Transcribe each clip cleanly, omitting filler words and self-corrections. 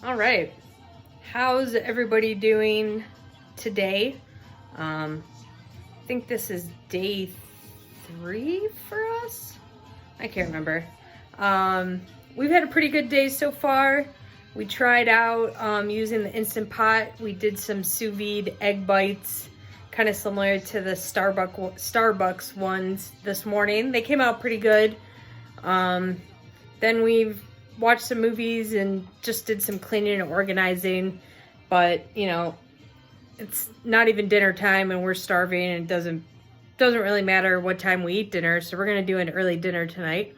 All right. How's everybody doing today? I think this is day 3 for us. I can't remember. We've had a pretty good day so far. We tried out using the Instant Pot. We did some sous vide egg bites, kind of similar to the Starbucks ones this morning. They came out pretty good. Then we've watched some movies and just did some cleaning and organizing. But, you know, it's not even dinner time and we're starving, and it doesn't really matter what time we eat dinner. So we're going to do an early dinner tonight.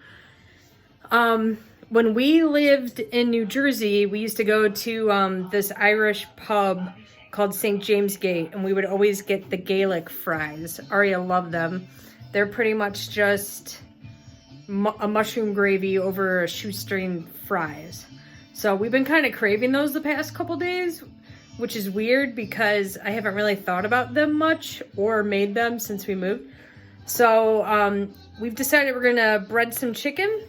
When we lived in New Jersey, we used to go to this Irish pub called St. James Gate, and we would always get the Gaelic fries. Aria loved them. They're pretty much just a mushroom gravy over a shoestring fries. So we've been kind of craving those the past couple days, which is weird because I haven't really thought about them much or made them since we moved. So we've decided we're gonna bread some chicken,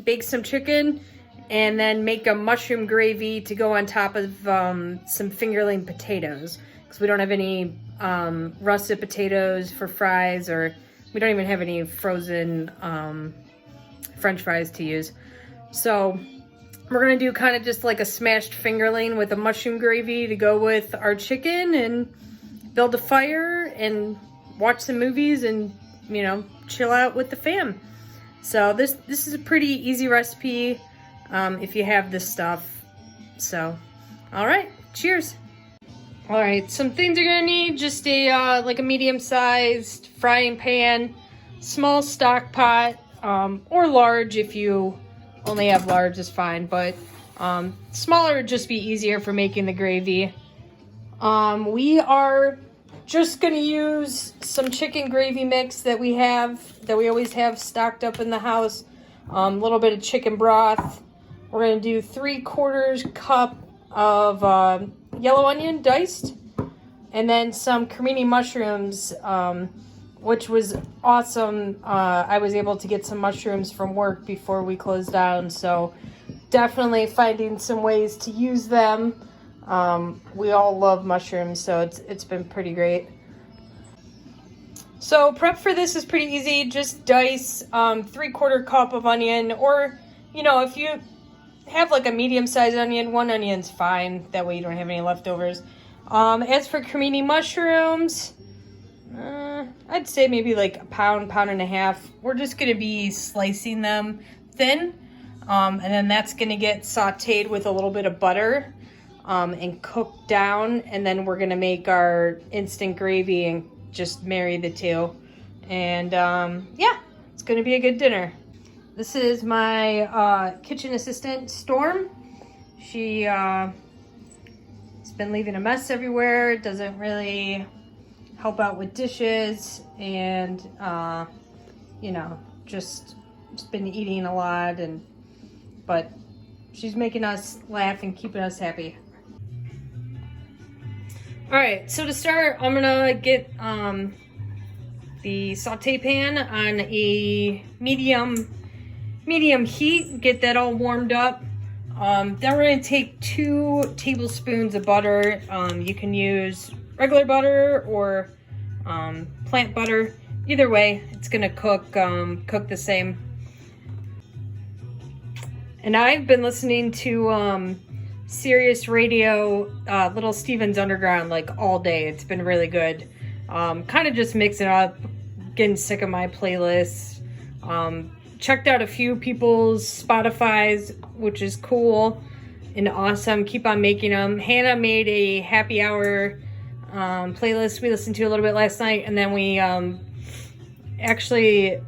bake some chicken, and then make a mushroom gravy to go on top of some fingerling potatoes, because we don't have any russet potatoes for fries, or we don't even have any frozen French fries to use. So we're gonna do kind of just like a smashed fingerling with a mushroom gravy to go with our chicken, and build a fire and watch some movies and, you know, chill out with the fam. So this is a pretty easy recipe if you have this stuff. So, all right, cheers. All right, some things you're gonna need: just a like a medium-sized frying pan, small stock pot, or large if you only have large is fine, but smaller would just be easier for making the gravy. We are just gonna use some chicken gravy mix that we always have stocked up in the house. A little bit of chicken broth. We're gonna do 3/4 cup of yellow onion diced, and then some cremini mushrooms, which was awesome. I was able to get some mushrooms from work before we closed down, so definitely finding some ways to use them. We all love mushrooms, so it's been pretty great. So prep for this is pretty easy. Just dice 3/4 cup of onion, or, you know, if you have like a medium-sized onion, 1 onion's fine. That way you don't have any leftovers. As for cremini mushrooms, I'd say maybe like a pound and a half. We're just gonna be slicing them thin, and then that's gonna get sauteed with a little bit of butter and cooked down, and then we're gonna make our instant gravy and just marry the two. And yeah, it's gonna be a good dinner. This is my kitchen assistant, Storm. She has been leaving a mess everywhere, doesn't really help out with dishes, and you know, just been eating a lot, but she's making us laugh and keeping us happy. All right, so to start, I'm gonna get the saute pan on a medium heat, get that all warmed up. Then we're gonna take 2 tablespoons of butter. You can use regular butter or plant butter. Either way, it's gonna cook the same. And I've been listening to Sirius Radio, Little Steven's Underground, like all day. It's been really good. Kind of just mixing up, getting sick of my playlists. Checked out a few people's Spotify's, which is cool and awesome. Keep on making them. Hannah made a happy hour playlist we listened to a little bit last night, and then we actually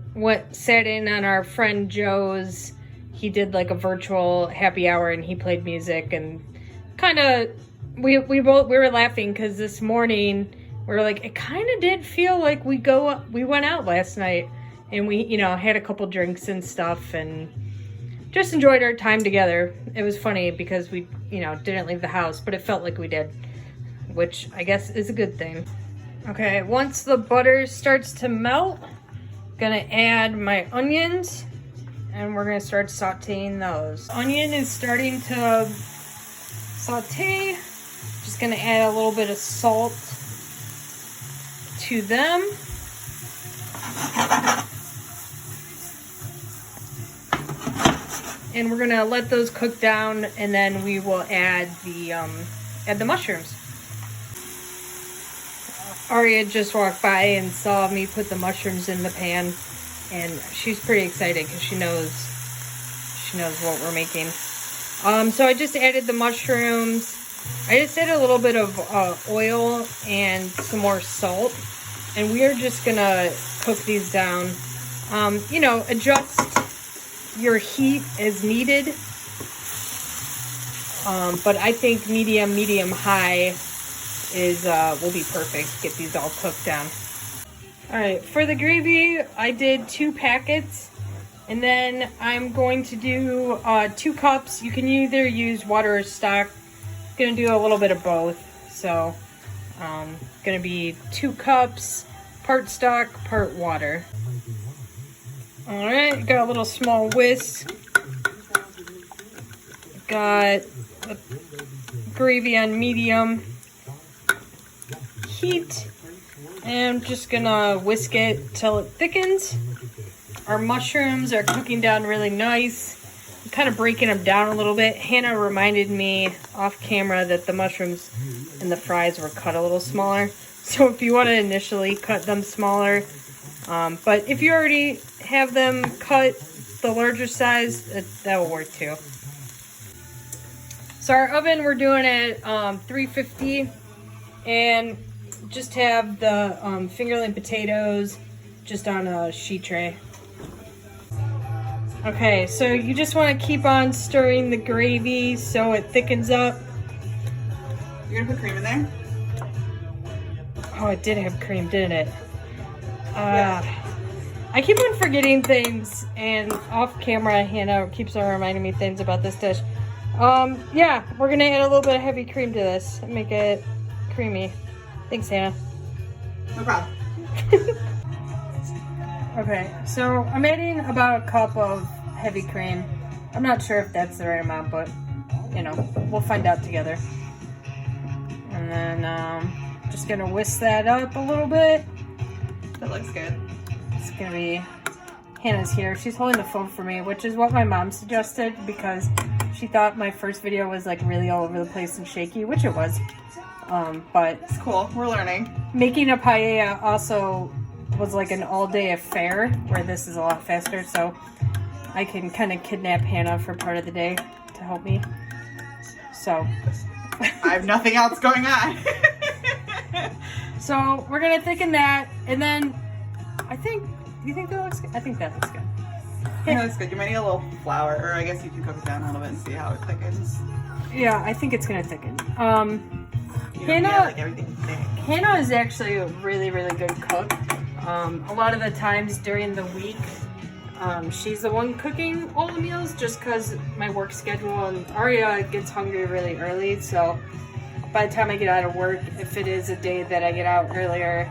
sat in on our friend Joe's. He did like a virtual happy hour, and he played music, and kind of we were laughing because this morning we were like, it kind of did feel like we went out last night, and we, you know, had a couple drinks and stuff and just enjoyed our time together. It was funny because we, you know, didn't leave the house, but it felt like we did, which I guess is a good thing. Okay, once the butter starts to melt, I'm gonna add my onions, and we're gonna start sauteing those. Onion is starting to saute. Just gonna add a little bit of salt to them. And we're gonna let those cook down, and then we will add the mushrooms. Aria just walked by and saw me put the mushrooms in the pan, and she's pretty excited because she knows what we're making. So I just added the mushrooms. I just added a little bit of oil and some more salt, and we are just gonna cook these down. You know, adjust your heat as needed, but I think medium high is will be perfect. Get these all cooked down. All right, for the gravy, I did 2 packets, and then I'm going to do 2 cups. You can either use water or stock. I'm gonna do a little bit of both, so gonna be 2 cups, part stock, part water. All right, got a little small whisk. Got the gravy on medium heat, and I'm just gonna whisk it till it thickens. Our mushrooms are cooking down really nice. I'm kind of breaking them down a little bit. Hannah reminded me off camera that the mushrooms and the fries were cut a little smaller. So if you want to initially cut them smaller, but if you already have them cut the larger size, that will work too. So our oven, we're doing at 350, and just have the fingerling potatoes just on a sheet tray. Okay, so you just want to keep on stirring the gravy so it thickens up. You're gonna put cream in there? Oh, it did have cream, didn't it? I keep on forgetting things, and off camera, Hannah keeps on reminding me things about this dish. Yeah, we're gonna add a little bit of heavy cream to this and make it creamy. Thanks, Hannah. No problem. Okay, so I'm adding about a cup of heavy cream. I'm not sure if that's the right amount, but you know, we'll find out together. And then just gonna whisk that up a little bit. That looks good. It's gonna be, Hannah's here. She's holding the phone for me, which is what my mom suggested because she thought my first video was like really all over the place and shaky, which it was. But It's cool. We're learning. making a paella also was like an all-day affair, where this is a lot faster, so I can kind of kidnap Hannah for part of the day to help me. So I have nothing else going on. so we're gonna thicken that, and then you think that looks good? I think that looks good. Yeah, that's good. You might need a little flour, or I guess you can cook it down a little bit and see how it thickens. Yeah, I think it's gonna thicken. You know, Hannah, like everything thick. Hannah is actually a really, really good cook. A lot of the times during the week, she's the one cooking all the meals just because my work schedule, and Aria gets hungry really early, so by the time I get out of work, if it is a day that I get out earlier,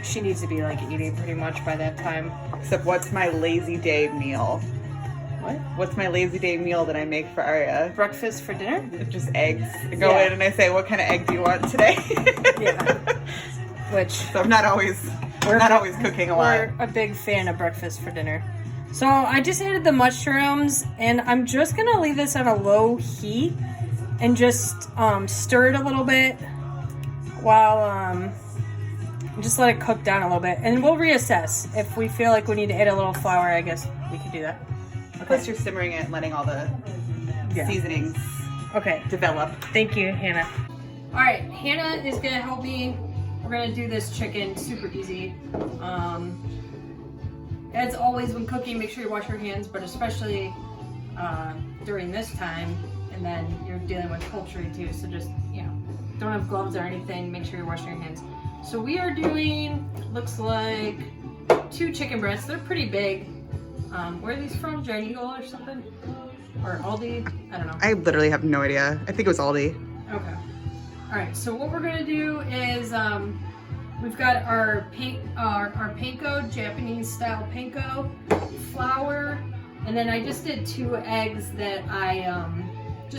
she needs to be like eating pretty much by that time. Except what's my lazy day meal? What? What's my lazy day meal that I make for Aria? Breakfast for dinner? It's just eggs. I go Yeah. in and I say, what kind of egg do you want today? Yeah. Which So I'm not always cooking a lot. we're a big fan of breakfast for dinner. So I just added the mushrooms, and I'm just gonna leave this on a low heat and just stir it a little bit while just let it cook down a little bit, and we'll reassess. If we feel like we need to add a little flour, I guess we can do that. Plus you're simmering it and letting all the seasonings Okay. develop. Thank you, Hannah. All right, Hannah is gonna help me. We're gonna do this chicken super easy. As always, when cooking, make sure you wash your hands, but especially during this time, and then you're dealing with poultry too. So just, you know, don't have gloves or anything. Make sure you're washing your hands. So we are doing, looks like 2 chicken breasts. They're pretty big. Where are these from? Giant Eagle or something? Or Aldi? I don't know. I literally have no idea. I think it was Aldi. Okay. All right. So what we're gonna do is we've got our panko, Japanese style panko, flour, and then I just did 2 eggs that I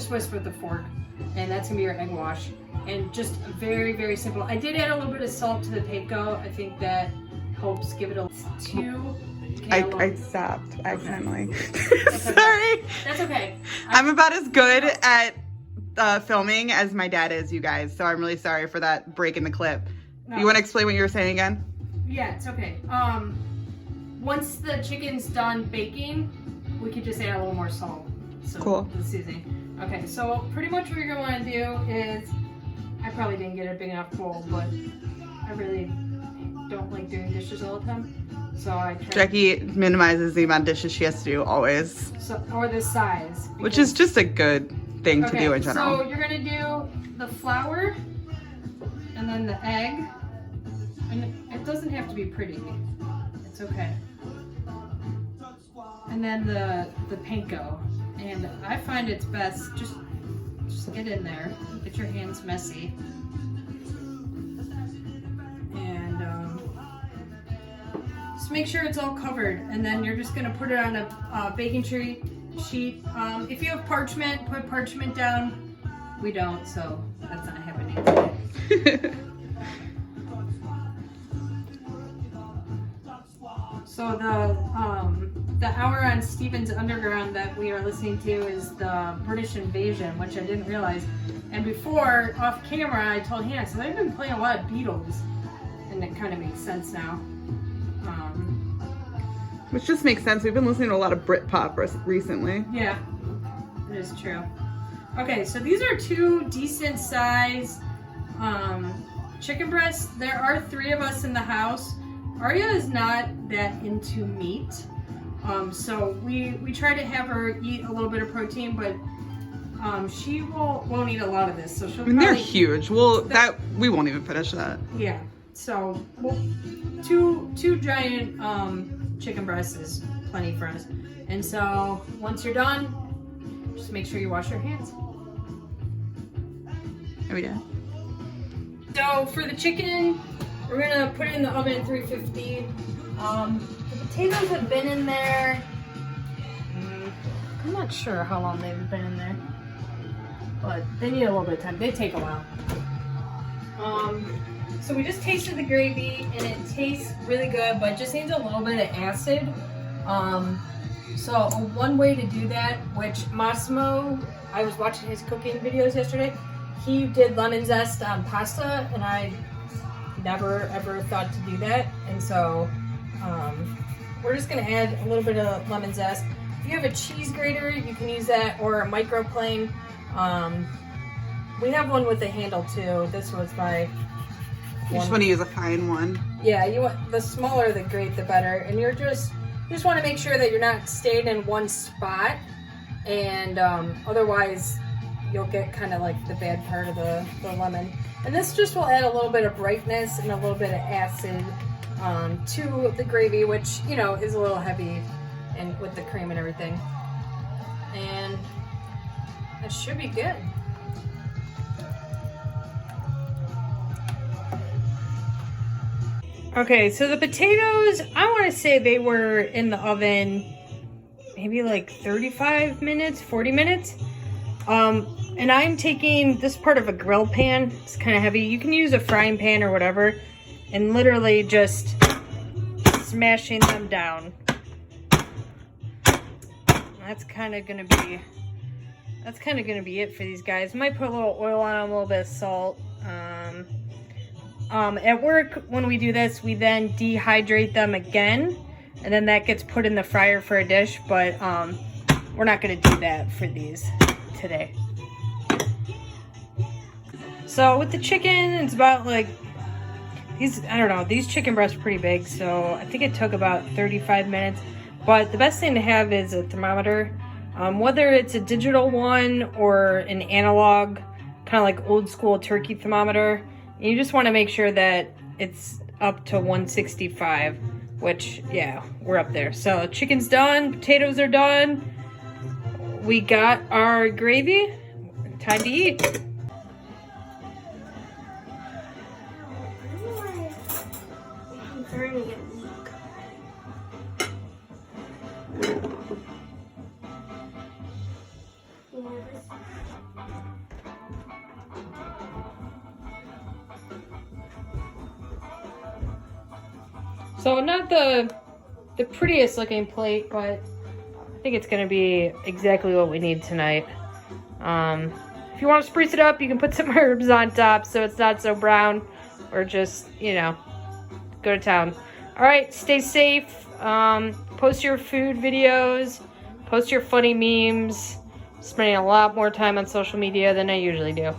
just whisk with a fork, and that's gonna be your egg wash. And just very, very simple. I did add a little bit of salt to the panko. I think that helps give it a two. I stopped accidentally. That's okay. Sorry. That's okay. I'm about as good at filming as my dad is, you guys. So I'm really sorry for that break in the clip. No. You want to explain what you were saying again? Yeah, it's okay. Once the chicken's done baking, we could just add a little more salt. So Cool. The seasoning. Okay, so pretty much what you're gonna want to do is, I probably didn't get a big enough bowl, but I really don't like doing dishes all the time. So I try. Jackie minimizes the amount of dishes she has to do always, Or the size. which is just a good thing to do in general. So you're gonna do the flour and then the egg. And it doesn't have to be pretty. It's okay. And then the panko. And I find it's best just get in there. Get your hands messy. And just make sure it's all covered. And then you're just gonna put it on a baking tray sheet. If you have parchment, put parchment down. We don't, so that's not happening today. So the hour on Stevens Underground that we are listening to is the British Invasion, which I didn't realize. And before, off camera, I told Hannah, so they've been playing a lot of Beatles, and it kind of makes sense now. Which just makes sense. We've been listening to a lot of Britpop recently. Yeah, it is true. Okay, so these are two decent size chicken breasts. There are 3 of us in the house. Arya is not that into meat, so we try to have her eat a little bit of protein, but she won't eat a lot of this. So she'll. I mean, they're huge. Well, we won't even finish that. Yeah. So two giant chicken breasts is plenty for us. And so once you're done, just make sure you wash your hands. Are we done? So for the chicken, we're gonna put it in the oven at 350. The potatoes have been in there. I'm not sure how long they've been in there, but they need a little bit of time. They take a while. So we just tasted the gravy, and it tastes really good, but it just needs a little bit of acid. So one way to do that, which Massimo, I was watching his cooking videos yesterday. He did lemon zest on pasta, and I never ever thought to do that. And so we're just gonna add a little bit of lemon zest. If you have a cheese grater, you can use that, or a microplane. We have one with a handle too. This was my You just want to use a fine one. Yeah, you want the smaller the grate, the better. And you just want to make sure that you're not staying in one spot, and otherwise you'll get kind of like the bad part of the lemon. And this just will add a little bit of brightness and a little bit of acid to the gravy, which, you know, is a little heavy, and with the cream and everything. And it should be good. Okay, so the potatoes, I want to say they were in the oven maybe like 35 minutes, 40 minutes. And I'm taking this part of a grill pan. It's kind of heavy. You can use a frying pan or whatever, and literally just smashing them down. That's kind of gonna be it for these guys. Might put a little oil on them, a little bit of salt. At work, when we do this, we then dehydrate them again, and then that gets put in the fryer for a dish, but we're not going to do that for these today. So with the chicken, it's about like, I don't know, these chicken breasts are pretty big, so I think it took about 35 minutes, but the best thing to have is a thermometer, whether it's a digital one or an analog, kind of like old school turkey thermometer. You just want to make sure that it's up to 165, which, yeah, we're up there. So chicken's done, potatoes are done. We got our gravy. Time to eat. I'm burning it. Look. So not the prettiest looking plate, but I think it's gonna be exactly what we need tonight. If you want to spruce it up, you can put some herbs on top so it's not so brown, or just, you know, go to town. All right, stay safe. Post your food videos, post your funny memes. Spending a lot more time on social media than I usually do.